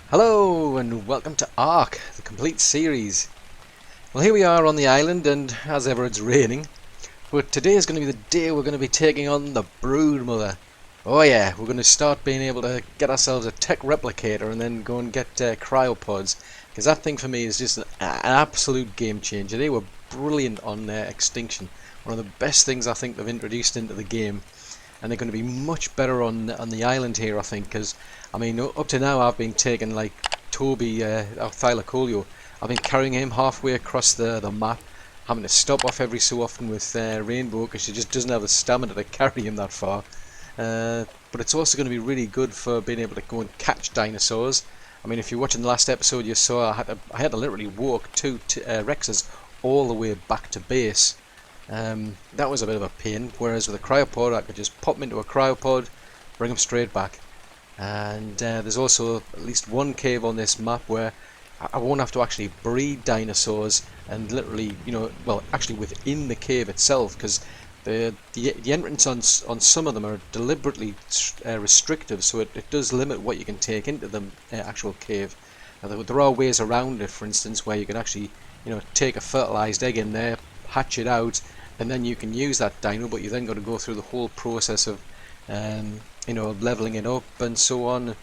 Hello and welcome to ARK, the complete series. Well, here we are on the island, and as ever it's raining. But today is going to be the day we're going to be taking on the BroodMother. Oh yeah, we're going to start being able to get ourselves a TEK Replicator and then go and get cryopds. Because that thing for me is just an absolute game changer. They were brilliant on Extinction. One of the best things I think they've introduced into the game. And they're going to be much better on the island here, I think, because I mean, up to now I've been taking like Toby Thylacoleo. I've been carrying him halfway across the map, having to stop off every so often with Rainbow because she just doesn't have the stamina to carry him that far. But it's also going to be really good for being able to go and catch dinosaurs. I mean, if you're watching the last episode, you saw I had to literally walk two Rexes all the way back to base. That was a bit of a pain, whereas with a cryopod I could just pop them into a cryopod, bring them straight back. And there's also at least one cave on this map where I won't have to actually breed dinosaurs and literally, well, actually within the cave itself, because the entrance on some of them are deliberately restrictive, so it does limit what you can take into the actual cave. Now, there are ways around it, for instance, where you can actually, take a fertilized egg in there, hatch it out, and then you can use that dino, but you then got to go through the whole process of leveling it up and so on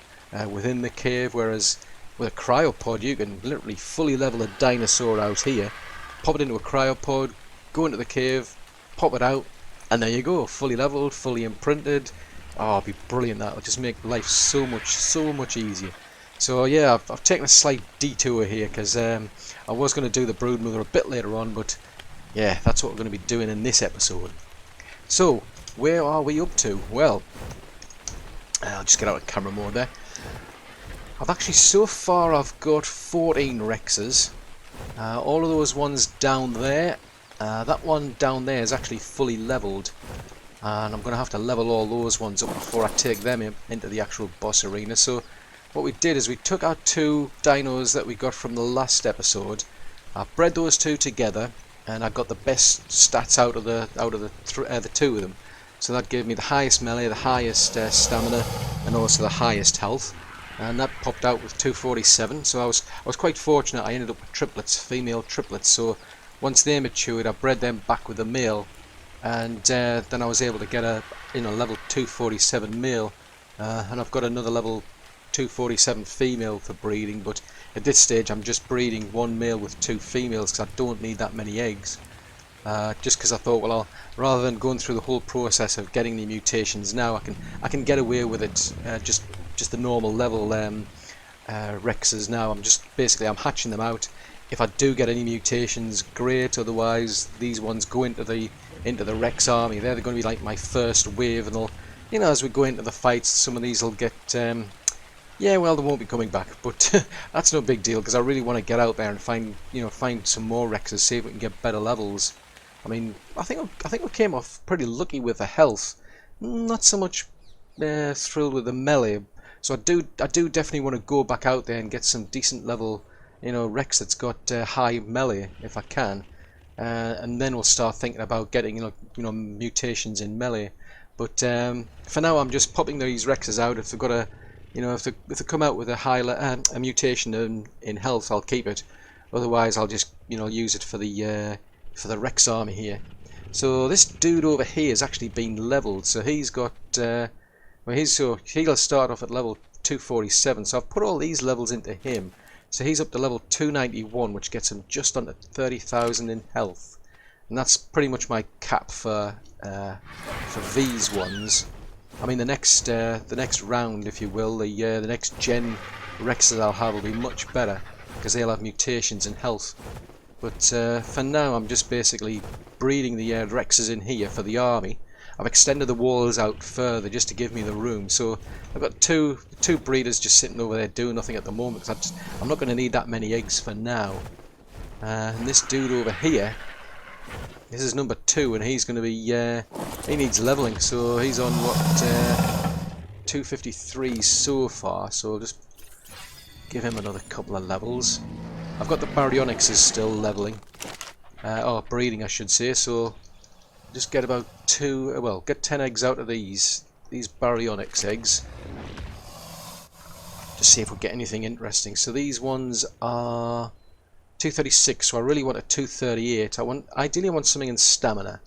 within the cave, whereas with a cryopod you can literally fully level a dinosaur out here, pop it into a cryopod, go into the cave, pop it out, and there you go, fully leveled, fully imprinted. Oh, it'd be brilliant. That would just make life so much easier. So yeah, I've taken a slight detour here because I was going to do the BroodMother a bit later on, but yeah, that's what we're going to be doing in this episode. So, where are we up to? Well, I'll just get out of camera mode there. I've actually, so far, I've got 14 Rexes. All of those ones down there. That one down there is actually fully leveled. And I'm going to have to level all those ones up before I take them into the actual boss arena. So, what we did is we took our two dinos that we got from the last episode. I bred those two together, and I got the best stats out of the two of them. So that gave me the highest melee, the highest stamina, and also the highest health. And that popped out with 247. So I was quite fortunate. I ended up with triplets, female triplets. So once they matured, I bred them back with the male, and then I was able to get a level 247 male, and I've got another level 247 female for breeding. But at this stage I'm just breeding one male with two females because I don't need that many eggs. Just because I thought, well, rather than going through the whole process of getting the mutations now, I can get away with it just the normal level Rexes now. I'm hatching them out. If I do get any mutations, great. Otherwise, these ones go into the Rex army. They're going to be like my first wave, and they'll, as we go into the fights, some of these will get. Yeah, well, they won't be coming back, but that's no big deal because I really want to get out there and find some more Rexes, see if we can get better levels. I mean, I think we came off pretty lucky with the health, not so much thrilled with the melee. So I do definitely want to go back out there and get some decent level, Rex that's got high melee if I can, and then we'll start thinking about getting mutations in melee. But for now, I'm just popping these Rexes out. If they've got a if they come out with a high a mutation in health, I'll keep it. Otherwise, I'll just use it for the Rex army here. So this dude over here has actually been leveled. So he's got he'll start off at level 247. So I've put all these levels into him. So he's up to level 291, which gets him just under 30,000 in health. And that's pretty much my cap for these ones. I mean, the next round, if you will, the next gen Rexes I'll have will be much better because they'll have mutations in health. But for now, I'm just basically breeding the Rexes in here for the army. I've extended the walls out further just to give me the room. So I've got two breeders just sitting over there doing nothing at the moment because I'm not going to need that many eggs for now. And this dude over here, this is number 2, and he's going to be, he needs leveling, so he's on, 253 so far, so I'll just give him another couple of levels. I've got the Baryonyxs still leveling, breeding I should say, so just get about get 10 eggs out of these Baryonyx eggs. to see if we get anything interesting. So these ones are 236, so I really want a 238. Ideally I want something in stamina.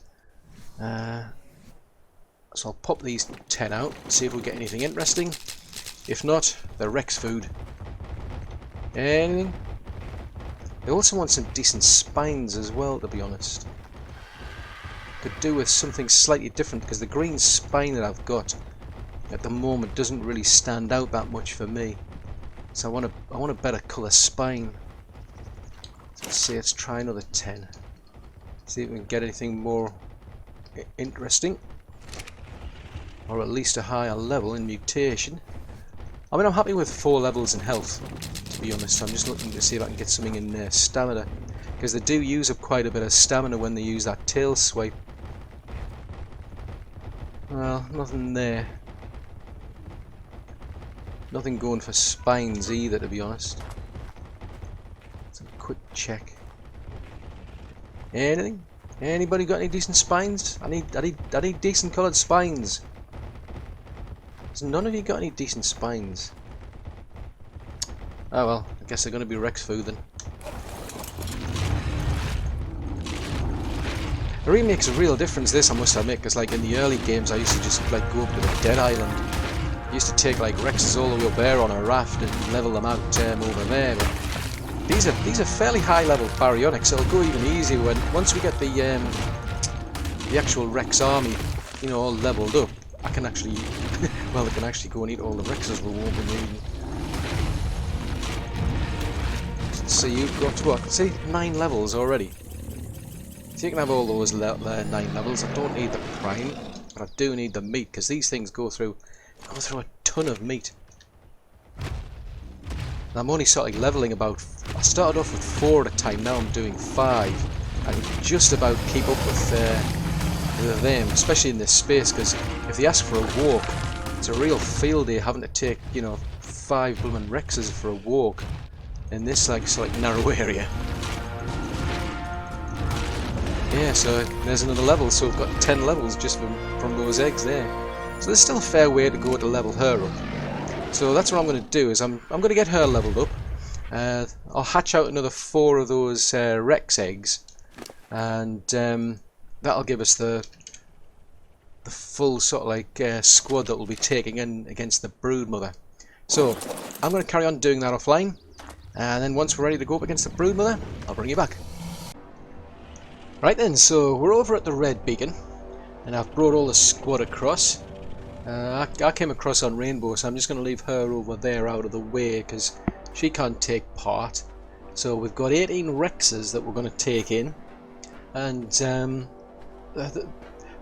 So I'll pop these 10 out, see if we get anything interesting. If not, they're Rex food. Anything? I also want some decent spines as well, to be honest. Could do with something slightly different, because the green spine that I've got at the moment doesn't really stand out that much for me. So I want a better colour spine. So let's try another 10. See if we can get anything more interesting, or at least a higher level in mutation. I mean, I'm happy with 4 levels in health, to be honest. I'm just looking to see if I can get something in stamina, because they do use up quite a bit of stamina when they use that tail swipe. Well, nothing there. Nothing going for spines either, to be honest. Let's have a quick check. Anything? Anybody got any decent spines? I need decent coloured spines. Has none of you got any decent spines? Oh well, I guess they're going to be Rex food then. It really makes a real difference, this, I must admit, because like in the early games I used to just like go up to the dead island. I used to take like Rexes all the way up there on a raft and level them out over there. But these are fairly high level Baryonyxs, so it'll go even easier once we get the actual Rex army, you know, all leveled up. I can actually, well, I can actually go and eat all the Rexes we won't be needing. So you've got what? See, 9 levels already. So you can have all those 9 levels. I don't need the prime, but I do need the meat, because these things go through a ton of meat. And I'm only sort of leveling about. I started off with 4 at a time. Now I'm doing 5. I can just about keep up with them, especially in this space. Because if they ask for a walk, it's a real field day having to take, you know, 5 blooming Rexes for a walk in this like narrow area. Yeah, so there's another level. So we've got 10 levels just from those eggs there. So there's still a fair way to go to level her up. So that's what I'm going to do, is I'm going to get her leveled up. I'll hatch out another 4 of those Rex eggs, and that'll give us the full sort of like squad that will be taking in against the BroodMother. So I'm going to carry on doing that offline, and then once we're ready to go up against the BroodMother, I'll bring you back. Right then, so we're over at the red beacon, and I've brought all the squad across. I came across on Rainbow, so I'm just going to leave her over there out of the way, because she can't take part. So we've got 18 Rexes that we're going to take in, and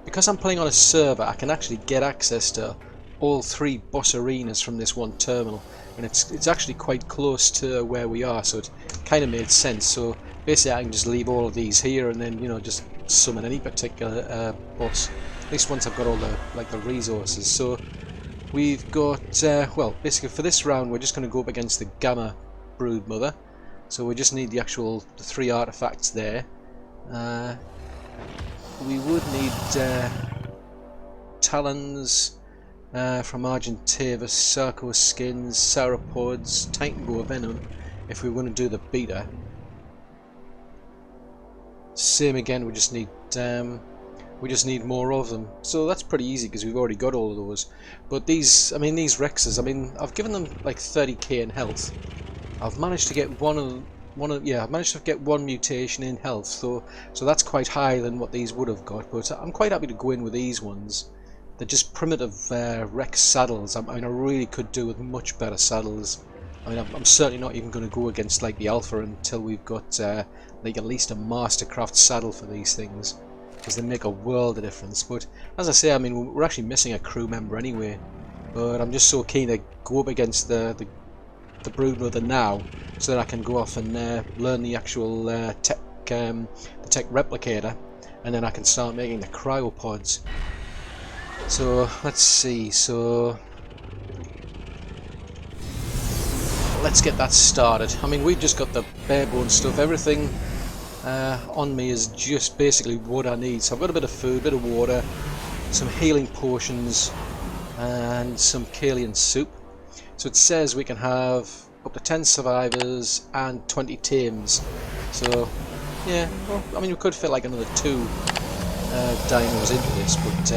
because I'm playing on a server, I can actually get access to all 3 boss arenas from this one terminal, and it's actually quite close to where we are, so it kind of made sense. So basically I can just leave all of these here, and then, you know, just summon any particular boss. At least once I've got all the resources. So we've got well, basically for this round we're just going to go up against the Gamma BroodMother. So we just need the 3 artifacts there. We would need talons from Argentavis, Sarco skins, sauropods, Titan boar venom if we want to do the beta. Same again, we just need more of them. So that's pretty easy because we've already got all of those. But these Rexes, I mean, I've given them like 30k in health. I've managed to get I've managed to get 1 mutation in health, so that's quite higher than what these would have got. But I'm quite happy to go in with these ones. They're just primitive Rex saddles. I mean, I really could do with much better saddles. I mean, I'm certainly not even going to go against like the Alpha until we've got like at least a Mastercraft saddle for these things, because they make a world of difference. But as I say, I mean, we're actually missing a crew member anyway. But I'm just so keen to go up against the BroodMother now, so that I can go off and learn the actual TEK Replicator, and then I can start making the cryopds. So let's see. So let's get that started. I mean, we've just got the bare bones stuff. Everything on me is just basically what I need. So I've got a bit of food, a bit of water, some healing potions, and some Kalian soup. So it says we can have up to 10 survivors and 20 tames. So yeah, well, I mean we could fit like another 2 dinos into this, but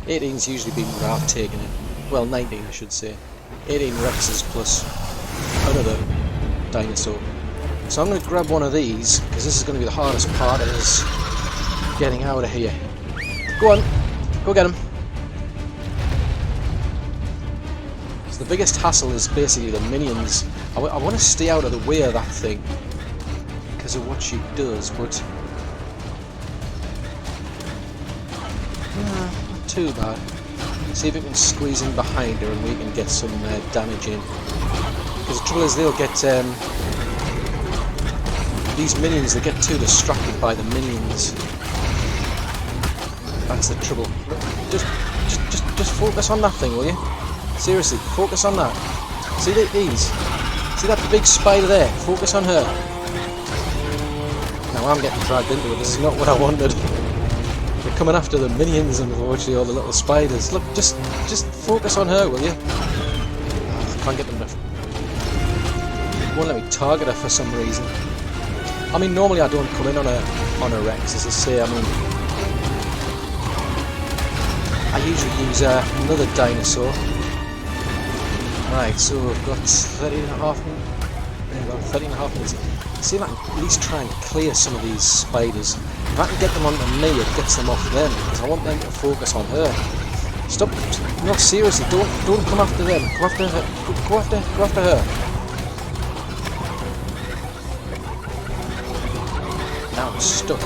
18's usually been where I've taken it. Well, 19 I should say. 18 Rexes plus another dinosaur. So I'm going to grab one of these, because this is going to be the hardest part, is getting out of here. Go on, go get him. So the biggest hassle is basically the minions. I want to stay out of the way of that thing, because of what she does, but not too bad. See if we can squeeze in behind her and we can get some damage in. Because the trouble is they'll get these minions, they get too distracted by the minions. That's the trouble. Just focus on that thing, will you? Seriously, focus on that. See these? See that big spider there? Focus on her. Now I'm getting dragged into it. This is not what I wanted. They're coming after the minions, unfortunately, or the little spiders. Look, just focus on her, will you? Oh, I can't get them to... won't let me target her for some reason. I mean, normally I don't come in on a Rex, as I say. I mean, I usually use another dinosaur. Right, so we've got 30.5 minutes. We've got 30.5 minutes. See if I can at least try and clear some of these spiders. If I can get them onto me, it gets them off them, because I want them to focus on her. Stop! No, seriously, don't come after them. Go after her. Go after her. Now I'm stuck.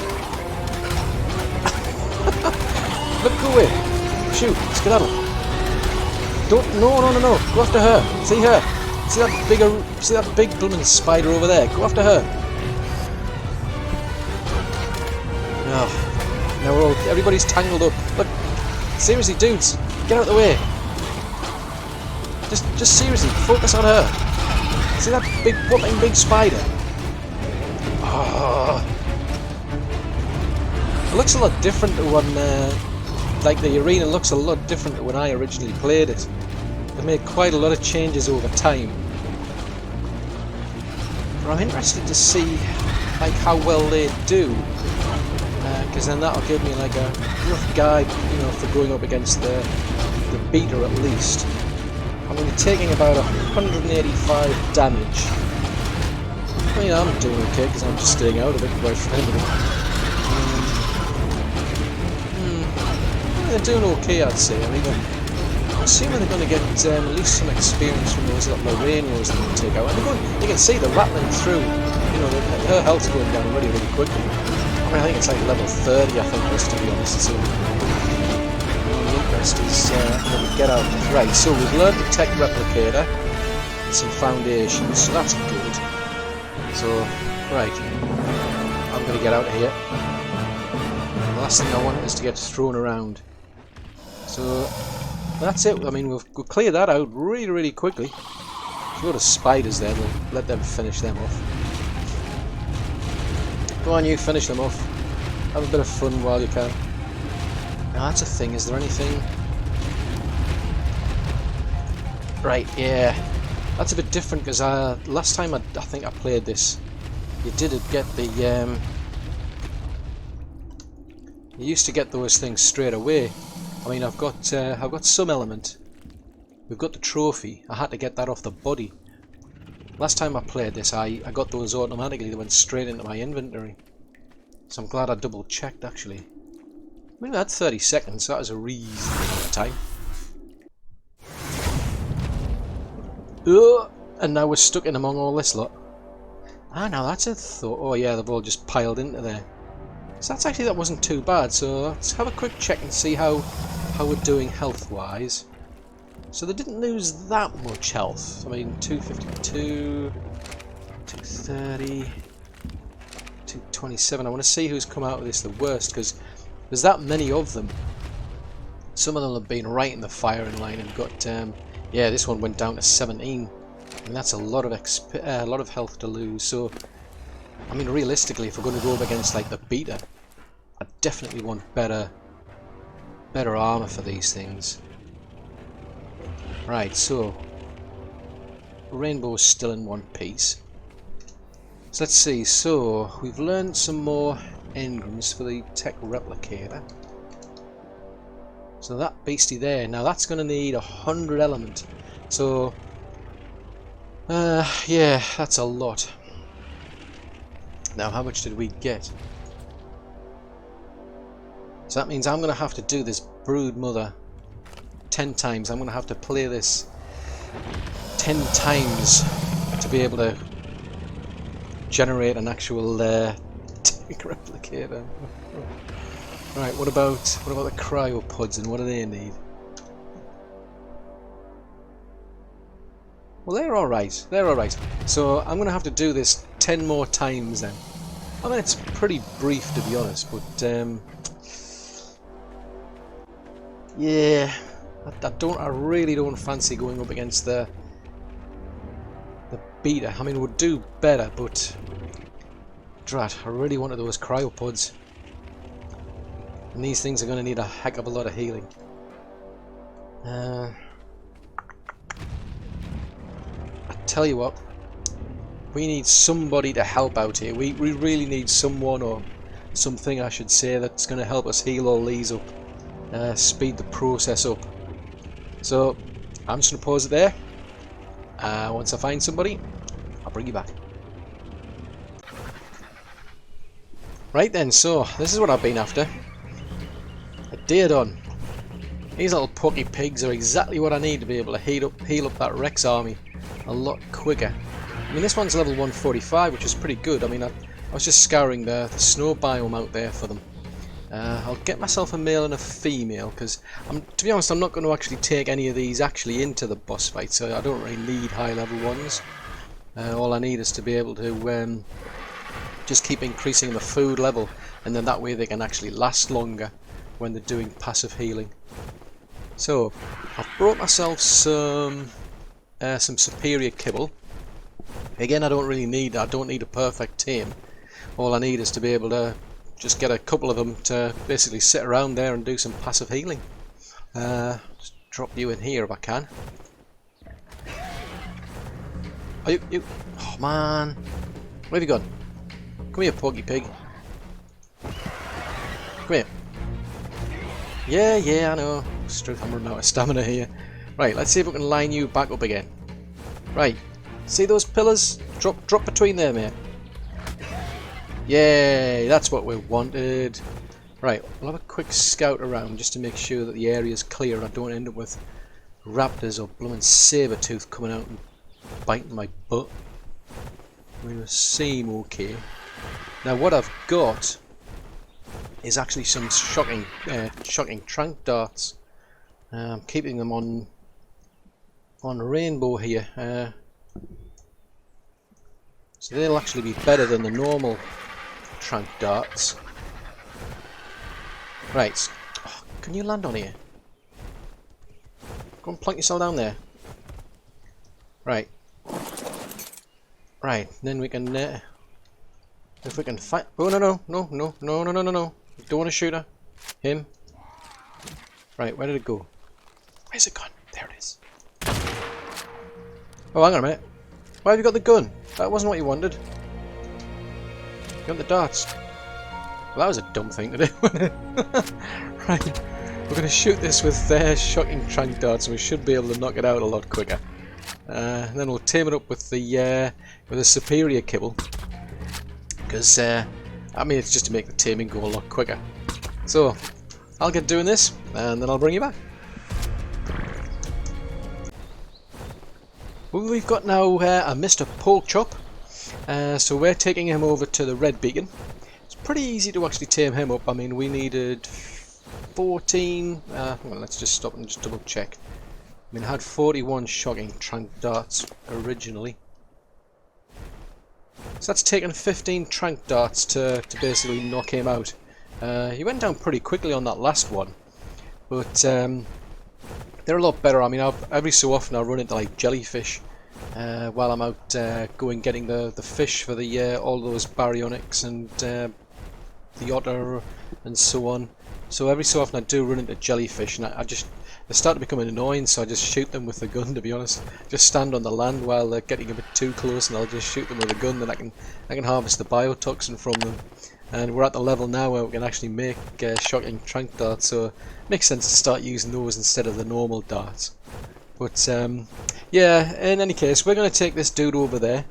Look away! Shoot! Skedaddle! Don't! No! Go after her. See her. See that big blooming spider over there? Go after her. Oh, now everybody's tangled up. Look, seriously, dudes, get out of the way. Just seriously, focus on her. See that big whopping big spider? Oh. It looks a lot different to when, like the arena looks a lot different to when I originally played it. They made quite a lot of changes over time. But I'm interested to see like how well they do, because then that'll give me like a rough guide, you know, for going up against the beta at least. I'm going to be taking about 185 damage. I mean, I'm doing okay because I'm just staying out of it quite frankly. They're doing okay, I'd say. I mean, I'm assuming they're going to get at least some experience from those little Araneos that they take out. And you can see they're rattling through. You know, her health's going down really, really quickly. I mean, I think it's like level 30, I think, just to be honest. So, the interest is when we get out. Right, so we've learned the TEK Replicator and some foundations, so that's good. So, right, I'm going to get out of here. The last thing I want is to get thrown around. So that's it. I mean, we'll clear that out really, really quickly. There's a lot of spiders there. We'll let them finish them off. Go on, you finish them off. Have a bit of fun while you can. Now that's a thing. Is there anything? Right, yeah. That's a bit different because last time I think I played this, you did get the you used to get those things straight away. I mean, I've got some element. We've got the trophy. I had to get that off the body. Last time I played this, I got those automatically. They went straight into my inventory. So I'm glad I double checked actually. I mean, we had 30 seconds, so that was a reasonable amount of time. And now we're stuck in among all this lot. Ah, now that's a thought. Oh yeah, they've all just piled into there. So that wasn't too bad. So let's have a quick check and see how we're doing health-wise. So they didn't lose that much health. I mean, 252, 230, 227. I want to see who's come out of this the worst, because there's that many of them. Some of them have been right in the firing line and got. Yeah, this one went down to 17. I mean, that's a lot of health to lose. So, I mean, realistically, if we're going to go up against like the beta, I definitely want better armor for these things. Right, so rainbow's still in one piece. So let's see, so we've learned some more engrams for the TEK Replicator. So that beastie there, now that's going to need 100 element. So, yeah, that's a lot. Now, how much did we get? So that means I'm going to have to do this BroodMother 10 times. I'm going to have to play this 10 times to be able to generate an actual TEK Replicator. Right, what about the cryopds and what do they need? Well, they're alright. They're alright. So I'm going to have to do this 10 more times then. I mean, it's pretty brief to be honest, but yeah, I really don't fancy going up against the beta. I mean, it would do better, but drat, I really wanted those cryopds. And these things are going to need a heck of a lot of healing. I tell you what, we need somebody to help out here. We really need someone or something, I should say, that's going to help us heal all these up, speed the process up. So I'm just going to pause it there. Once I find somebody, I'll bring you back. Right then, so this is what I've been after. A daeodon. These little pokey pigs are exactly what I need to be able to heal up that Rex army a lot quicker. I mean, this one's level 145, which is pretty good. I mean, I was just scouring the snow biome out there for them. I'll get myself a male and a female, because to be honest, I'm not going to actually take any of these actually into the boss fight, so I don't really need high level ones. All I need is to be able to just keep increasing the food level, and then that way they can actually last longer when they're doing passive healing. So I've brought myself some superior kibble. Again, I don't need a perfect tame. All I need is to be able to just get a couple of them to basically sit around there and do some passive healing. Just drop you in here if I can. Oh, you! Oh man, where have you gone? Come here, poggy pig. Come here. Yeah, I know. I'm running out of stamina here. Right, let's see if we can line you back up again. Right, see those pillars? Drop between there, mate. Yay, that's what we wanted. Right, we'll have a quick scout around just to make sure that the area's clear and I don't end up with raptors or blooming saber-tooth coming out and biting my butt. We seem okay. Now what I've got is actually some shocking trank darts. I'm keeping them on rainbow here, so they'll actually be better than the normal trank darts. Right, oh, can you land on here? Go and plunk yourself down there. Right, then we can if we can fight. Oh no! Don't want to shoot her. Him. Right, where did it go? Where's it gone? There it is. Oh, hang on a minute. Why have you got the gun? That wasn't what you wanted. You got the darts. Well, that was a dumb thing to do. Right, we're going to shoot this with shocking trank darts, and we should be able to knock it out a lot quicker. And then we'll tame it up with the superior kibble, because I mean, it's just to make the taming go a lot quicker. So I'll get doing this, and then I'll bring you back. Well, we've got now a Mr. Porkchop, so we're taking him over to the red beacon. It's pretty easy to actually tame him up. I mean, we needed 14. Hang on, let's just stop and just double check. I mean, I had 41 shocking trank darts originally. So that's taken 15 trank darts to basically knock him out. He went down pretty quickly on that last one, but they're a lot better. I mean, every so often I run into like jellyfish while I'm out getting the fish for the all those Baryonyxs and the otter and so on. So every so often I do run into jellyfish, and I just they start to become annoying, so I just shoot them with the gun, to be honest. Just stand on the land while they're getting a bit too close, and I'll just shoot them with a gun, then I can harvest the biotoxin from them. And we're at the level now where we can actually make shocking trank darts, so it makes sense to start using those instead of the normal darts. But yeah, in any case, we're going to take this dude over there.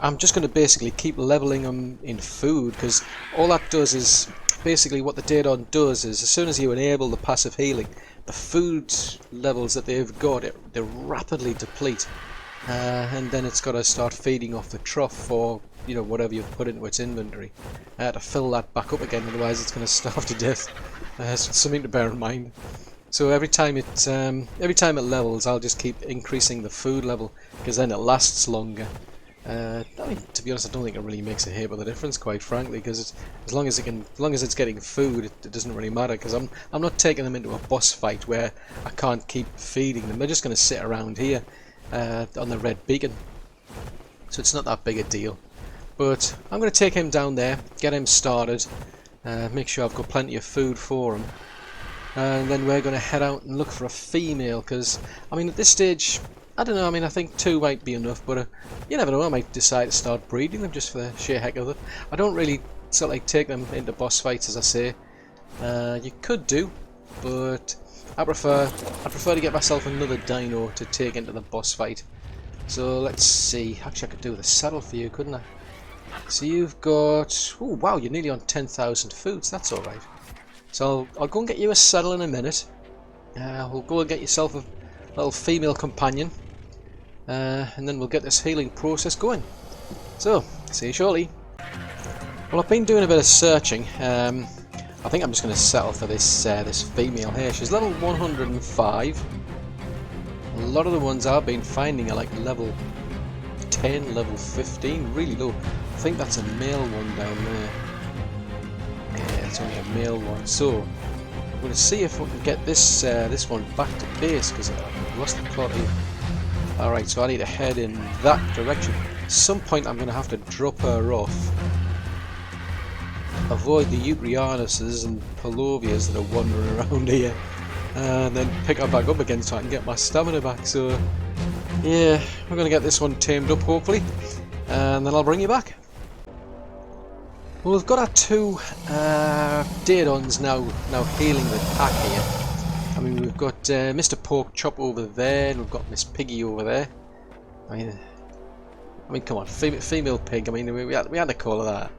I'm just going to basically keep leveling him in food, because all that does is, basically what the Daedon does is, as soon as you enable the passive healing, the food levels that they've got, they rapidly deplete. And then it's got to start feeding off the trough, or you know, whatever you've put into its inventory, to fill that back up again, otherwise it's going to starve to death. So it's something to bear in mind. So every time it levels, I'll just keep increasing the food level, because then it lasts longer. I mean, to be honest, I don't think it really makes a heap of the difference, quite frankly, because as long as it's getting food, it doesn't really matter. Because I'm not taking them into a boss fight where I can't keep feeding them. They're just going to sit around here on the red beacon, so it's not that big a deal. But I'm going to take him down there, get him started, make sure I've got plenty of food for him, and then we're going to head out and look for a female. Because I mean, at this stage, I don't know, I mean, I think 2 might be enough, but you never know, I might decide to start breeding them just for the sheer heck of it. I don't really sort of like take them into boss fights, as I say. You could do, but I prefer to get myself another dino to take into the boss fight. So let's see, actually I could do the saddle for you, couldn't I? So you've got, oh wow, you're nearly on 10,000 foods, that's alright. So I'll go and get you a saddle in a minute. We'll go and get yourself a little female companion, and then we'll get this healing process going. So, see you shortly. Well, I've been doing a bit of searching. I think I'm just going to settle for this this female here. She's level 105. A lot of the ones I've been finding are like level 10, level 15, really low. I think that's a male one down there. Yeah, it's only a male one. So I'm going to see if we can get this this one back to base, because I've lost the plot here. Alright, so I need to head in that direction. At some point I'm going to have to drop her off. Avoid the Baryonyxs and Palovias that are wandering around here. And then pick her back up again so I can get my stamina back. So yeah, we're going to get this one tamed up hopefully. And then I'll bring you back. Well, we've got our 2 Daedons now healing the pack here. I mean, we've got Mr. Pork Chop over there, and we've got Miss Piggy over there. I mean, come on, female pig. I mean, we had to call her that.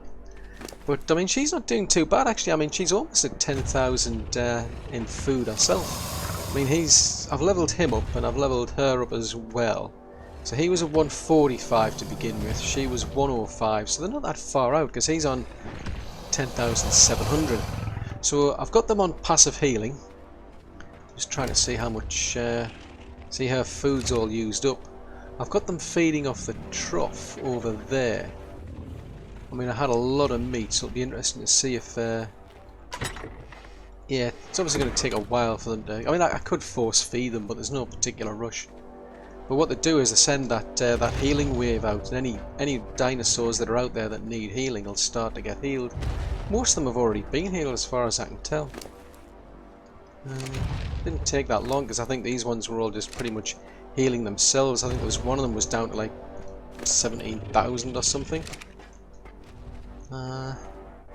But I mean, she's not doing too bad actually. I mean, she's almost at 10,000 in food herself. I mean, I've leveled him up, and I've leveled her up as well. So he was at 145 to begin with. She was 105. So they're not that far out, because he's on 10,700. So I've got them on passive healing. Just trying to see how much, see her food's all used up. I've got them feeding off the trough over there. I mean, I had a lot of meat, so it'll be interesting to see if, yeah, it's obviously going to take a while for them to, I mean, I could force feed them, but there's no particular rush. But what they do is they send that healing wave out, and any dinosaurs that are out there that need healing will start to get healed. Most of them have already been healed as far as I can tell. Didn't take that long, because I think these ones were all just pretty much healing themselves. I think there was one of them was down to like 17,000 or something.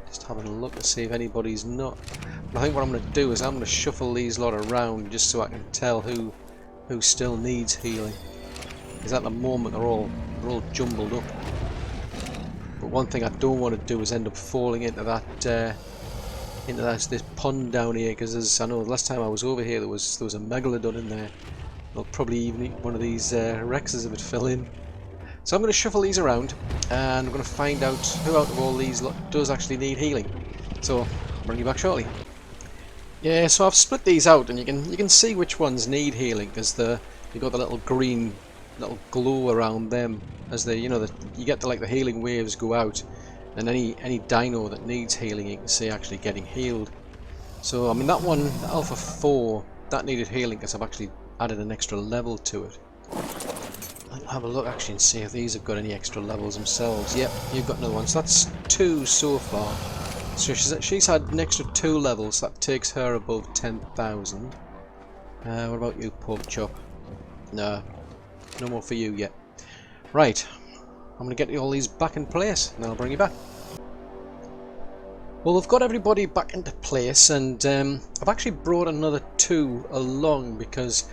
Just having a look to see if anybody's not. But I think what I'm going to do is I'm going to shuffle these lot around just so I can tell who still needs healing. Because at the moment they're all jumbled up. But one thing I don't want to do is end up falling into that this pond down here, because I know the last time I was over here there was a megalodon in there. I'll probably even eat one of these Rexes if it fell in. So I'm going to shuffle these around, and I'm going to find out who out of all these does actually need healing. So I'll bring you back shortly. Yeah, so I've split these out, and you can see which ones need healing, because you've got the little green little glow around them as they, you get the healing waves go out, and any dino that needs healing you can see actually getting healed. So I mean, that one, the Alpha 4, that needed healing because I've actually added an extra level to it. I'll have a look actually and see if these have got any extra levels themselves. Yep, you've got another one. So that's 2 so far. So she's had an extra 2 levels. That takes her above 10,000. What about you, pork chop? No, no more for you yet. Right, I'm going to get all these back in place and I'll bring you back. Well, we've got everybody back into place, and I've actually brought another 2 along because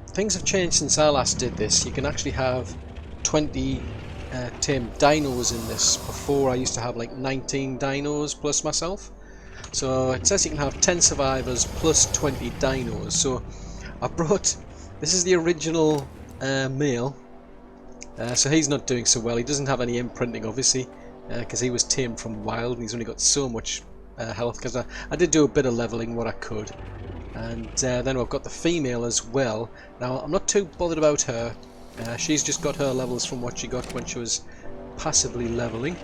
things have changed since I last did this. You can actually have 20 tame dinos in this. Before I used to have like 19 dinos plus myself. So it says you can have 10 survivors plus 20 dinos. So I brought, this is the original male. So he's not doing so well. He doesn't have any imprinting obviously, because he was tamed from wild and he's only got so much health, because I did do a bit of leveling what I could. And then we've got the female as well. Now I'm not too bothered about her. She's just got her levels from what she got when she was passively leveling.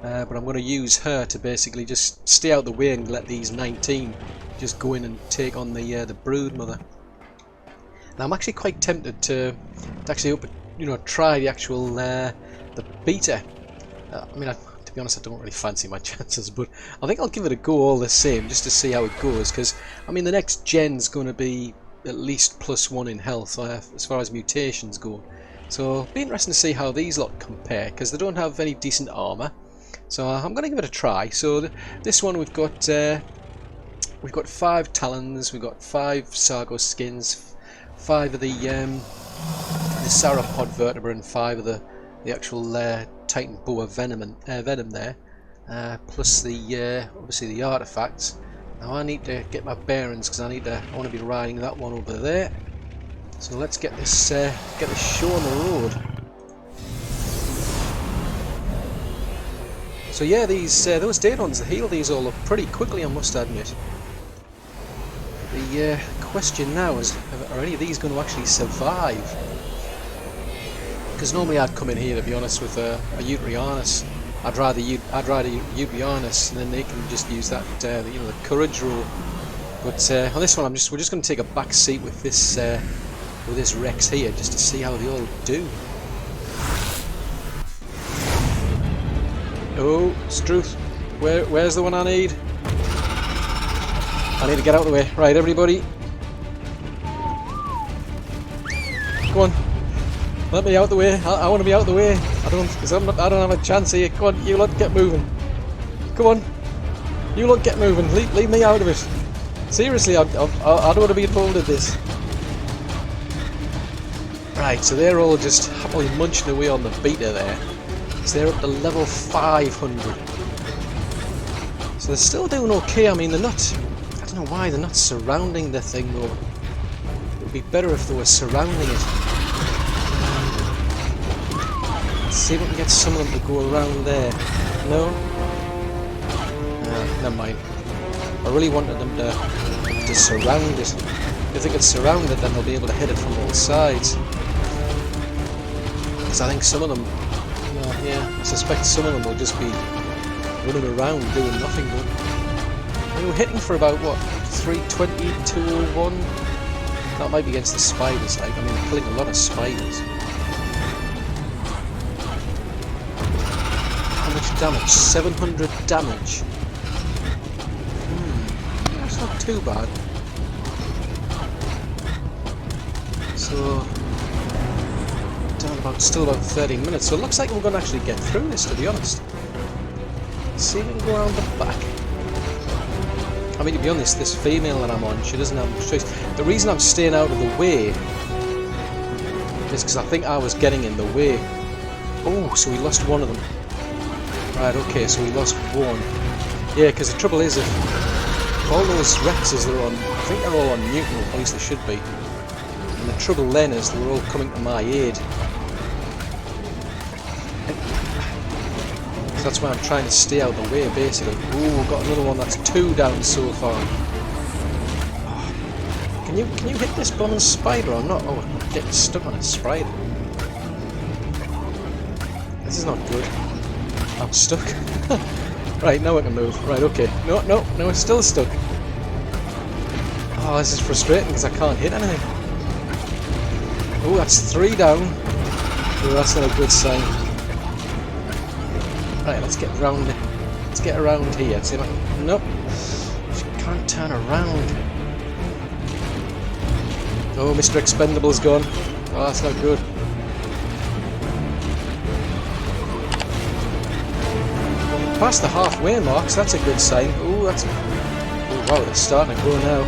But I'm going to use her to basically just stay out the way and let these 19 just go in and take on the BroodMother. Now I'm actually quite tempted to actually try the actual the beta. I mean, to be honest, I don't really fancy my chances, but I think I'll give it a go all the same, just to see how it goes, because I mean the next gen's going to be at least +1 in health as far as mutations go. So it'll be interesting to see how these lot compare, because they don't have any decent armour. So I'm going to give it a try. So this one we've got 5 talons, we've got 5 sargo skins, 5 of the sauropod vertebra, and 5 of the actual Titan boa venom there, plus the obviously the artifacts. Now I need to get my bearings because I want to be riding that one over there. So let's get this show on the road. So yeah, those Daedons, they heal these all up pretty quickly, I must admit. The question now is, are any of these going to actually survive? Because normally I'd come in here, to be honest, with a Baryonyxs. I'd rather Baryonyxs, and then they can just use that, the courage roll. But on this one, we're just going to take a back seat with this Rex here, just to see how they all do. Oh, Struth, where's the one I need? I need to get out of the way. Right, everybody. Come on. Let me out the way. I want to be out the way. I don't have a chance here. Come on, you lot, get moving. Come on, you lot, get moving. Leave me out of it. Seriously, I don't want to be involved in this. Right, so they're all just happily munching away on the beta there. So they're up to level 500. So they're still doing okay. I mean, they're not. I don't know why they're not surrounding the thing though. It would be better if they were surrounding it. See if we can get some of them to go around there. No? Never mind. I really wanted them to surround it. If they could surround it, then they'll be able to hit it from all sides. Because I think some of them, I suspect some of them will just be running around doing nothing good. We were hitting for about, what, 320, 201? That might be against the spiders, like. I mean, we're killing a lot of spiders. Damage, 700 damage. That's not too bad. So, still about 30 minutes. So it looks like we're going to actually get through this, to be honest. Let's see if we can go around the back. I mean, to be honest, this female that I'm on, she doesn't have much choice. The reason I'm staying out of the way is because I think I was getting in the way. Oh, so we lost one of them. Right, okay, so we lost one. Yeah, because the trouble is, if all those Rexes are on, I think they're all on neutral, at least they should be. And the trouble then is they're all coming to my aid. So that's why I'm trying to stay out of the way, basically. Ooh, we've got another one that's 2 down so far. Oh, can you hit this bronze spider or not? Oh, I'm getting stuck on a spider. This is not good. I'm stuck. Right, now I can move. Right, okay. No, it's still stuck. Oh, this is frustrating because I can't hit anything. Oh, that's 3 down. Oh, that's not a good sign. Right, let's get around. Let's get around here. See if I can. Nope. She can't turn around. Oh, Mr. Expendable's gone. Oh, that's not good. Past the halfway mark, so that's a good sign. Oh, that's... Oh, wow, it's starting to go now.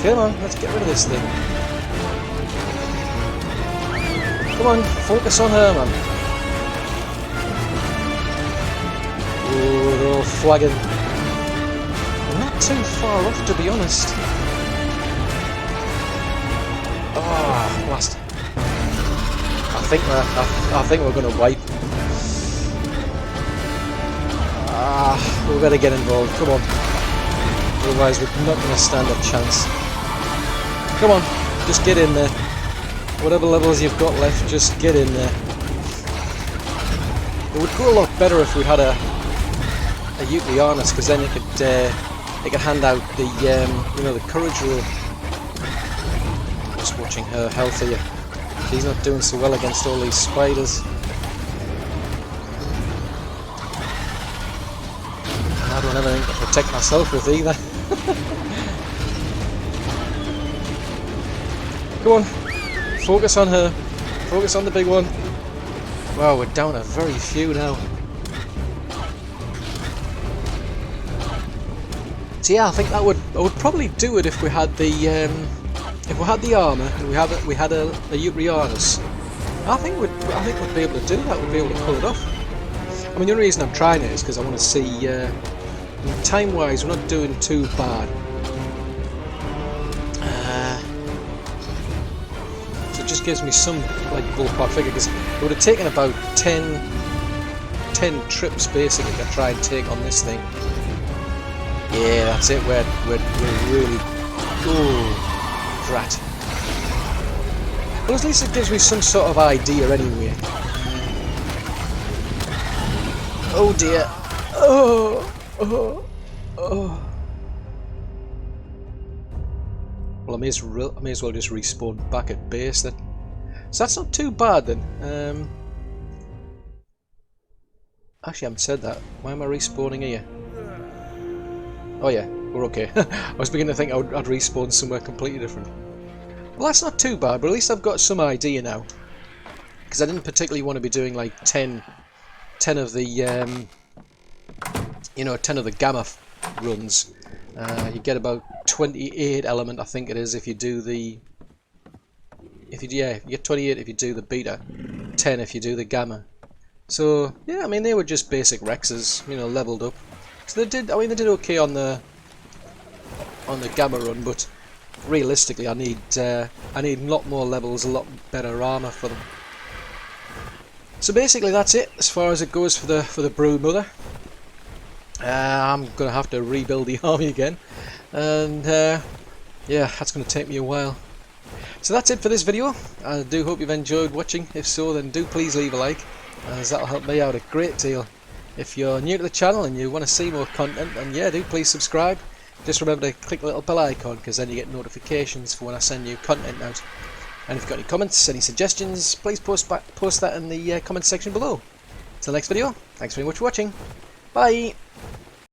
Come on, let's get rid of this thing. Come on, focus on her, man. Oh, they're all flagging. I'm not too far off, to be honest. Oh, blast. I think we're going to wipe. We better get involved. Come on. Otherwise, we're not going to stand a chance. Come on, just get in there. Whatever levels you've got left, just get in there. It would go a lot better if we had a Baryonyxs, because then it could hand out the you know, the courage roll. Just watching her health here. She's not doing so well against all these spiders. And I don't have anything to protect myself with either. Come on, focus on her. Focus on the big one. Wow, we're down a very few now. So yeah, I think I would probably do it if we had the armor and we had a Baryonyxs. I think we'd be able to do that. We'd be able to pull it off. I mean, the only reason I'm trying it is because I want to see. Time-wise, we're not doing too bad. So it just gives me some like ballpark figure, because it would have taken about 10 trips basically to try and take on this thing. Yeah, that's it. We're really. Oh, drat. Well, at least it gives me some sort of idea anyway. Oh dear. Oh. Well, I may as well just respawn back at base then. So that's not too bad then. Actually, I haven't said that. Why am I respawning here? Oh yeah, we're okay. I was beginning to think I'd respawn somewhere completely different. Well, that's not too bad, but at least I've got some idea now. Because I didn't particularly want to be doing like 10 of the, you know, 10 of the Gamma runs. You get about 28 element, I think it is, if you do the... you get 28 if you do the Beta, 10 if you do the Gamma. So, yeah, I mean, they were just basic Rexes, you know, leveled up. So they did okay on the Gamma run, but realistically I need a lot more levels, a lot better armor for them. So basically that's it as far as it goes for the BroodMother. I'm gonna have to rebuild the army again, and yeah, that's gonna take me a while. So that's it for this video. I do hope you've enjoyed watching. If so, then do please leave a like, as that'll help me out a great deal. If you're new to the channel and you want to see more content, then yeah, do please subscribe. Just remember to click the little bell icon, because then you get notifications for when I send new content out. And if you've got any comments, any suggestions, please post that in the comment section below. Till next video, thanks very much for watching. Bye!